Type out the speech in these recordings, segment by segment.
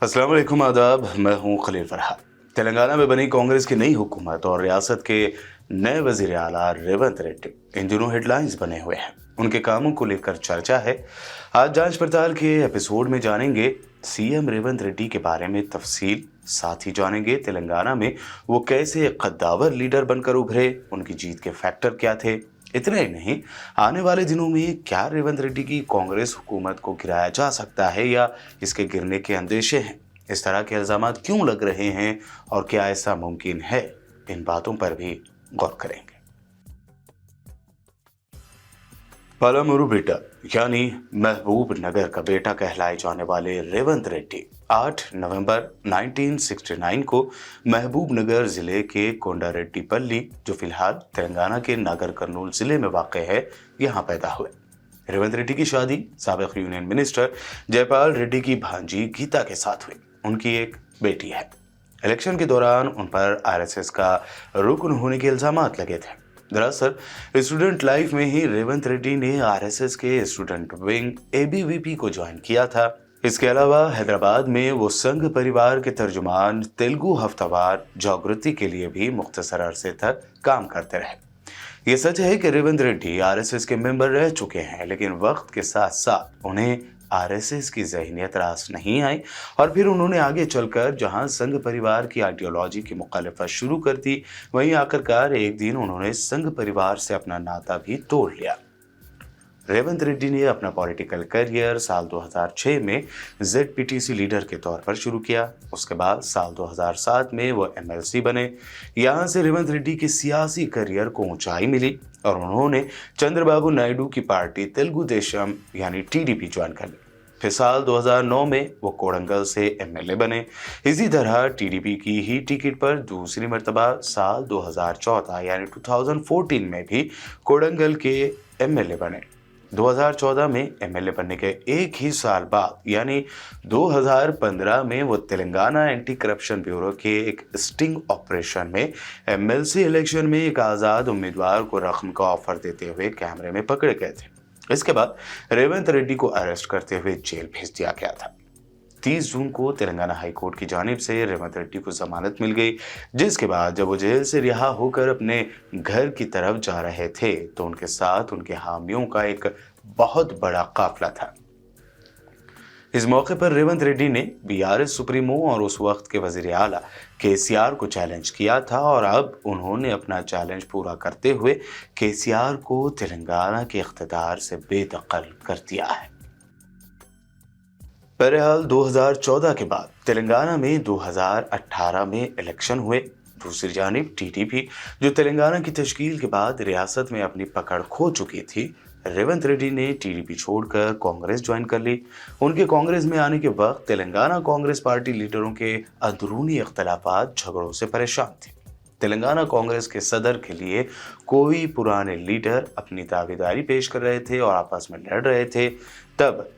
अस्सलाम वालेकुम, आदाब। मैं हूं खलील फरहाद। तेलंगाना में बनी कांग्रेस की नई हुकूमत और रियासत के नए वजीर आला रेवंत रेड्डी इन दिनों हेडलाइंस बने हुए हैं। उनके कामों को लेकर चर्चा है। आज जांच पड़ताल के एपिसोड में जानेंगे सीएम रेवंत रेड्डी के बारे में तफसील। साथ ही जानेंगे तेलंगाना में वो कैसे एक कद्दावर लीडर बनकर उभरे, उनकी जीत के फैक्टर क्या थे। इतना ही नहीं, आने वाले दिनों में क्या रेवंत रेड्डी की कांग्रेस हुकूमत को गिराया जा सकता है या इसके गिरने के अंदेशे हैं। इस तरह के इल्जामात क्यों लग रहे हैं और क्या ऐसा मुमकिन है, इन बातों पर भी गौर करेंगे। पालामुरु बेटा यानी महबूब नगर का बेटा कहलाए जाने वाले रेवंत रेड्डी 8 नवंबर 1969 को महबूब नगर जिले के कोंडारेड्डीपल्ली, जो फिलहाल तेलंगाना के नागर कर्नूल जिले में वाक़ है, यहाँ पैदा हुए। रेवंत रेड्डी की शादी साबिक यूनियन मिनिस्टर जयपाल रेड्डी की भांजी गीता के साथ हुई। उनकी एक बेटी है। इलेक्शन के दौरान उन पर आरएसएस का रुकन होने के इल्जामात लगे थे। दरअसल स्टूडेंट लाइफ में ही रेवंत रेड्डी ने आरएसएस के स्टूडेंट विंग एबीवीपी को ज्वाइन किया था। इसके अलावा हैदराबाद में वो संघ परिवार के तर्जुमान तेलुगु हफ्तावार जागृति के लिए भी मुख्तसर अरसे तक काम करते रहे। ये सच है कि रेवंत रेड्डी आरएसएस के मेंबर रह चुके हैं, लेकिन वक्त के साथ साथ उन्हें आरएसएस की ज़हनियत रास नहीं आई और फिर उन्होंने आगे चलकर जहां संघ परिवार की आइडियोलॉजी की मुखालिफत शुरू कर दी, वहीं आखिरकार एक दिन उन्होंने संघ परिवार से अपना नाता भी तोड़ लिया। रेवंत रेड्डी ने अपना पॉलिटिकल करियर साल 2006 में जेडपीटीसी लीडर के तौर पर शुरू किया। उसके बाद साल 2007 में वो एमएलसी बने। यहाँ से रेवंत रेड्डी के सियासी करियर को ऊंचाई मिली और उन्होंने चंद्रबाबू नायडू की पार्टी तेलुगु देशम यानी टीडीपी ज्वाइन कर ली। फिर साल 2009 में वो कोडंगल से एमएलए बने। इसी तरह टीडीपी की ही टिकट पर दूसरी मर्तबा साल 2014 यानी 2014 में भी कोडंगल के एमएलए बने। 2014 में एमएलए बनने के एक ही साल बाद यानी 2015 में वो तेलंगाना एंटी करप्शन ब्यूरो के एक स्टिंग ऑपरेशन में एमएलसी इलेक्शन में एक आज़ाद उम्मीदवार को रकम का ऑफर देते हुए कैमरे में पकड़े गए थे। इसके बाद रेवंत रेड्डी को अरेस्ट करते हुए जेल भेज दिया गया था। 30 जून को तेलंगाना हाई कोर्ट की जानिब से रेवंत रेड्डी को जमानत मिल गई, जिसके बाद जब वो जेल से रिहा होकर अपने घर की तरफ जा रहे थे तो उनके साथ उनके हामियों का एक बहुत बड़ा काफिला था। इस मौके पर रेवंत रेड्डी ने बीआरएस सुप्रीमो और उस वक्त के वजीर आला केसीआर को चैलेंज किया था और अब उन्होंने अपना चैलेंज पूरा करते हुए केसीआर को तेलंगाना के इख्तिदार से बेदखल कर दिया है। बहरहाल 2014 के बाद तेलंगाना में 2018 में इलेक्शन हुए। दूसरी जानिब टीडीपी, जो तेलंगाना की तश्कील के बाद रियासत में अपनी पकड़ खो चुकी थी, रेवंत रेड्डी ने टीडीपी छोड़कर कांग्रेस ज्वाइन कर ली। उनके कांग्रेस में आने के वक्त तेलंगाना कांग्रेस पार्टी लीडरों के अंदरूनी इख्तलाफात झगड़ों से परेशान थे। तेलंगाना कांग्रेस के सदर के लिए कोई पुराने लीडर अपनी दावेदारी पेश कर रहे थे और आपस में लड़ रहे थे। तब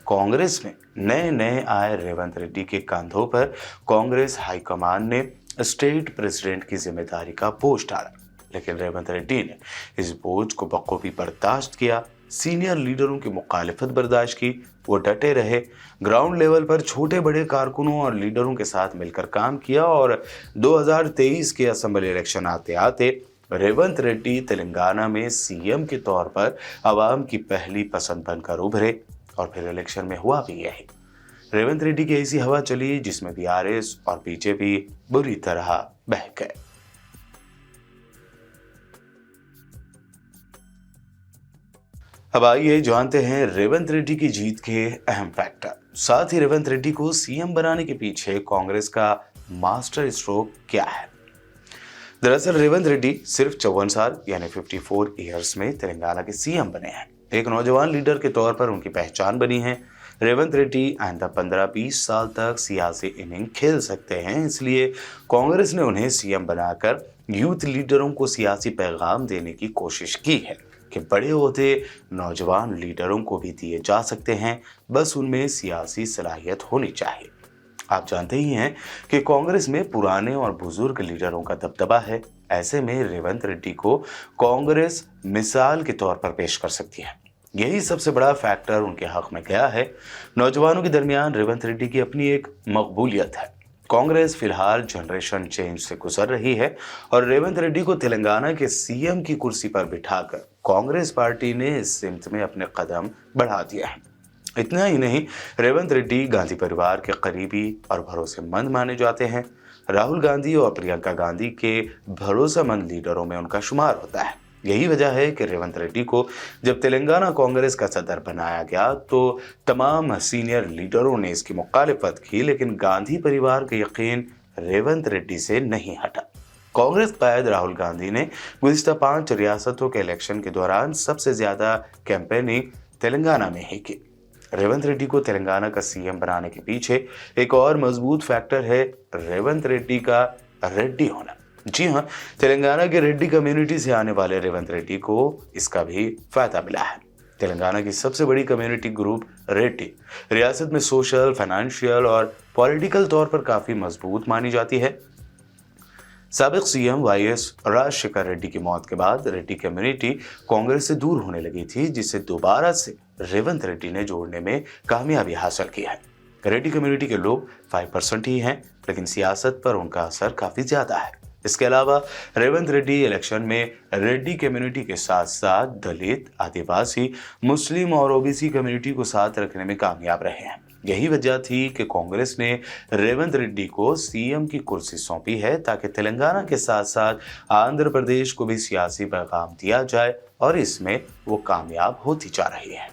कांग्रेस में नए नए आए रेवंत रेड्डी के कंधों पर कांग्रेस हाईकमान ने स्टेट प्रेसिडेंट की जिम्मेदारी का बोझ डाला, लेकिन रेवंत रेड्डी ने इस बोझ को बखूबी बर्दाश्त किया। सीनियर लीडरों की मुखालिफत बर्दाश्त की, वो डटे रहे। ग्राउंड लेवल पर छोटे बड़े कारकुनों और लीडरों के साथ मिलकर काम किया और 2023 के असेंबली इलेक्शन आते आते रेवंत रेड्डी तेलंगाना में सीएम के तौर पर आवाम की पहली पसंद बनकर उभरे और फिर इलेक्शन में हुआ भी यही। रेवंत रेड्डी की ऐसी हवा चली जिसमें बीआरएस और बीजेपी बुरी तरह बह गए। अब आइए जानते हैं रेवंत रेड्डी की जीत के अहम फैक्टर। साथ ही रेवंत रेड्डी को सीएम बनाने के पीछे कांग्रेस का मास्टर स्ट्रोक क्या है। दरअसल रेवंत रेड्डी सिर्फ 54 साल यानी 54 ईयर्स में तेलंगाना के सीएम बने हैं। एक नौजवान लीडर के तौर पर उनकी पहचान बनी है। रेवंत रेड्डी आइंदा 15-20 साल तक सियासी इनिंग खेल सकते हैं, इसलिए कांग्रेस ने उन्हें सीएम बनाकर यूथ लीडरों को सियासी पैगाम देने की कोशिश की है कि बड़े ओहदे नौजवान लीडरों को भी दिए जा सकते हैं, बस उनमें सियासी सलाहियत होनी चाहिए। आप जानते ही हैं कि कांग्रेस में पुराने और बुजुर्ग लीडरों का दबदबा है। ऐसे में रेवंत रेड्डी को कांग्रेस मिसाल के तौर पर पेश कर सकती है। यही सबसे बड़ा फैक्टर उनके हक में गया है। नौजवानों के दरमियान रेवंत रेड्डी की अपनी एक मकबूलियत है। कांग्रेस फिलहाल जनरेशन चेंज से गुजर रही है और रेवंत रेड्डी को तेलंगाना के सीएम की कुर्सी पर बिठाकर कांग्रेस पार्टी ने इस सिमत में अपने कदम बढ़ा दिए हैं। इतना ही नहीं, रेवंत रेड्डी गांधी परिवार के करीबी और भरोसेमंद माने जाते हैं। राहुल गांधी और प्रियंका गांधी के भरोसेमंद लीडरों में उनका शुमार होता है। यही वजह है कि रेवंत रेड्डी को जब तेलंगाना कांग्रेस का सदर बनाया गया तो तमाम सीनियर लीडरों ने इसकी मुखालिफत की, लेकिन गांधी परिवार का यकीन रेवंत रेड्डी से नहीं हटा। कांग्रेस कायद राहुल गांधी ने गुज़िश्ता 5 रियासतों के इलेक्शन के दौरान सबसे ज्यादा कैंपेनिंग तेलंगाना में ही की। रेवंत रेड्डी को तेलंगाना का सीएम बनाने के पीछे एक और मजबूत फैक्टर है रेवंत रेड्डी का रेड्डी होना। जी हाँ, तेलंगाना के रेड्डी कम्युनिटी से आने वाले रेवंत रेड्डी को इसका भी फायदा मिला है। तेलंगाना की सबसे बड़ी कम्युनिटी ग्रुप रेड्डी रियासत में सोशल, फाइनेंशियल और पॉलिटिकल तौर पर काफी मजबूत मानी जाती है। साबिक सीएम वाईएस राजशेखर रेड्डी की मौत के बाद रेड्डी कम्युनिटी कांग्रेस से दूर होने लगी थी, जिसे दोबारा से रेवंत रेड्डी ने जोड़ने में कामयाबी हासिल की है। रेड्डी कम्युनिटी के लोग 5% ही हैं, लेकिन सियासत पर उनका असर काफी ज्यादा है। इसके अलावा रेवंत रेड्डी इलेक्शन में रेड्डी कम्युनिटी के साथ साथ दलित, आदिवासी, मुस्लिम और ओबीसी कम्युनिटी को साथ रखने में कामयाब रहे हैं। यही वजह थी कि कांग्रेस ने रेवंत रेड्डी को सीएम की कुर्सी सौंपी है, ताकि तेलंगाना के साथ साथ आंध्र प्रदेश को भी सियासी पैगाम दिया जाए, और इसमें वो कामयाब होती जा रही है।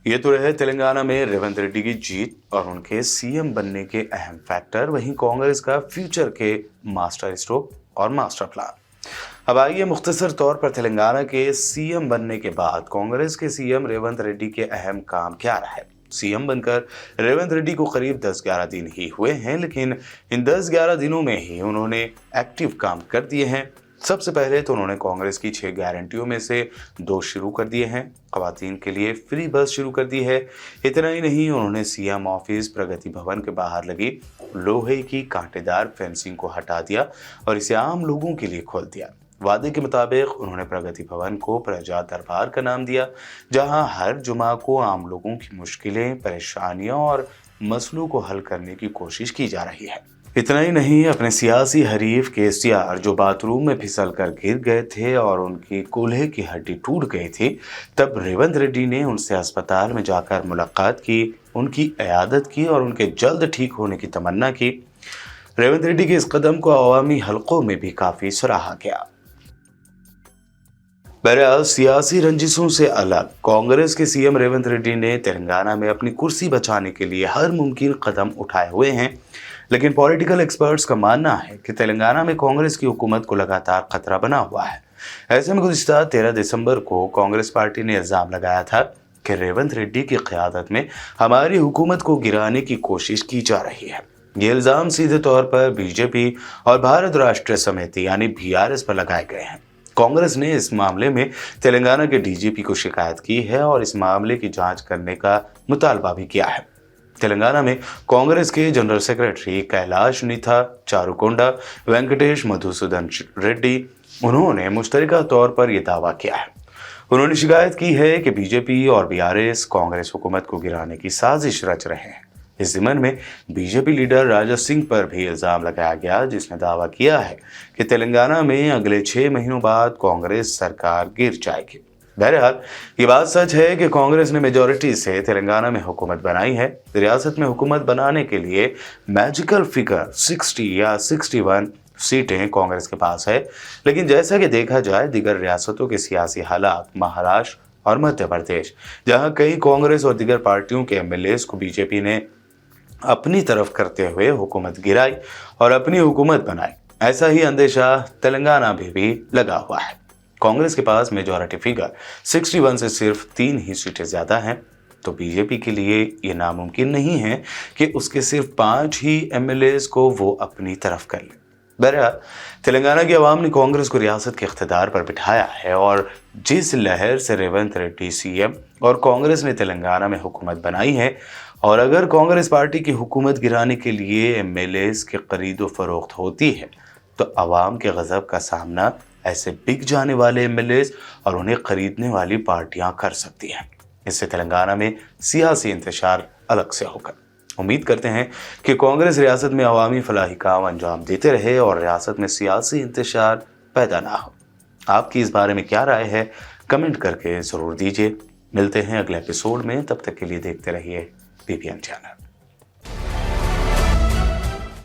ये तो रहे तेलंगाना में रेवंत रेड्डी की जीत और उनके सीएम बनने के अहम फैक्टर। वहीं कांग्रेस का फ्यूचर के मास्टर स्ट्रोक और मास्टर प्लान। अब आइए मुख्तसर तौर पर तेलंगाना के सीएम बनने के बाद कांग्रेस के सीएम रेवंत रेड्डी के अहम काम क्या रहे। सीएम बनकर रेवंत रेड्डी को करीब 10-11 दिन ही हुए हैं, लेकिन इन 10-11 दिनों में ही उन्होंने एक्टिव काम कर दिए हैं। सबसे पहले तो उन्होंने कांग्रेस की 6 गारंटियों में से 2 शुरू कर दिए हैं। खवातीन के लिए फ्री बस शुरू कर दी है। इतना ही नहीं, उन्होंने सीएम ऑफिस प्रगति भवन के बाहर लगी लोहे की कांटेदार फेंसिंग को हटा दिया और इसे आम लोगों के लिए खोल दिया। वादे के मुताबिक उन्होंने प्रगति भवन को प्रजा दरबार का नाम दिया, जहां हर जुमा को आम लोगों की मुश्किलें, परेशानियां और मसलों को हल करने की कोशिश की जा रही है। इतना ही नहीं, अपने सियासी हरीफ केसीआर जो बाथरूम में फिसल कर गिर गए थे और उनकी कूल्हे की हड्डी टूट गई थी, तब रेवंत रेड्डी ने उनसे अस्पताल में जाकर मुलाकात की, उनकी इयादत की और उनके जल्द ठीक होने की तमन्ना की। रेवंत रेड्डी के इस कदम को अवामी हलकों में भी काफी सराहा गया। बहरहाल, सियासी रंजिशों से अलग कांग्रेस के सीएम रेवंत रेड्डी ने तेलंगाना में अपनी कुर्सी बचाने के लिए हर मुमकिन कदम उठाए हुए हैं, लेकिन पॉलिटिकल एक्सपर्ट्स का मानना है कि तेलंगाना में कांग्रेस की हुकूमत को लगातार खतरा बना हुआ है। ऐसे में गुज़िश्ता 13 दिसंबर को कांग्रेस पार्टी ने इल्जाम लगाया था कि रेवंत रेड्डी की क़यादत में हमारी हुकूमत को गिराने की कोशिश की जा रही है। ये इल्जाम सीधे तौर पर बीजेपी और भारत राष्ट्रीय समिति यानी बीआरएस पर लगाए गए हैं। कांग्रेस ने इस मामले में तेलंगाना के डीजीपी को शिकायत की है और इस मामले की जांच करने का मुतालबा भी किया है। तेलंगाना में कांग्रेस के जनरल सेक्रेटरी कैलाश निथा चारुकोंडा, वेंकटेश मधुसूदन रेड्डी, उन्होंने मुश्तरका तौर पर यह दावा किया है। उन्होंने शिकायत की है कि बीजेपी और बीआरएस कांग्रेस हुकूमत को गिराने की साजिश रच रहे हैं। इस ज़िमन में बीजेपी लीडर राजा सिंह पर भी इल्जाम लगाया गया, जिसने दावा किया है कि तेलंगाना में अगले 6 महीनों बाद कांग्रेस सरकार गिर जाएगी। बहरहाल, ये बात सच है कि कांग्रेस ने मेजॉरिटी से तेलंगाना में हुकूमत बनाई है। रियासत में हुकूमत बनाने के लिए मैजिकल फिगर 60 या 61 सीटें कांग्रेस के पास है, लेकिन जैसा कि देखा जाए दीगर रियासतों के सियासी हालात, महाराष्ट्र और मध्य प्रदेश, जहां कई कांग्रेस और दीगर पार्टियों के एमएलएस को बीजेपी ने अपनी तरफ करते हुए हुकूमत गिराई और अपनी हुकूमत बनाई, ऐसा ही अंदेशा तेलंगाना में भी लगा हुआ है। कांग्रेस के पास मेजॉरिटी फिगर 61 से सिर्फ 3 ही सीटें ज्यादा हैं, तो बीजेपी के लिए ये नामुमकिन नहीं है कि उसके सिर्फ 5 ही एमएलएस को वो अपनी तरफ कर ले। बहरहाल, तेलंगाना की आवाम ने कांग्रेस को रियासत के इख्तिदार पर बिठाया है और जिस लहर से रेवंत रेड्डी सीएम और कांग्रेस ने तेलंगाना में हुकूमत बनाई है, और अगर कांग्रेस पार्टी की हुकूमत गिराने के लिए एमएलएस के खरीदो फरोख्त होती है, तो अवाम के गज़ब का सामना ऐसे बिक जाने वाले एमएलएज और उन्हें खरीदने वाली पार्टियां कर सकती हैं। इससे तेलंगाना में सियासी इंतशार अलग से होगा। उम्मीद करते हैं कि कांग्रेस रियासत में अवामी फलाही काम अंजाम देते रहे और रियासत में सियासी इंतशार पैदा ना हो। आपकी इस बारे में क्या राय है, कमेंट करके ज़रूर दीजिए। मिलते हैं अगले एपिसोड में, तब तक के लिए देखते रहिए बीपीएन चैनल।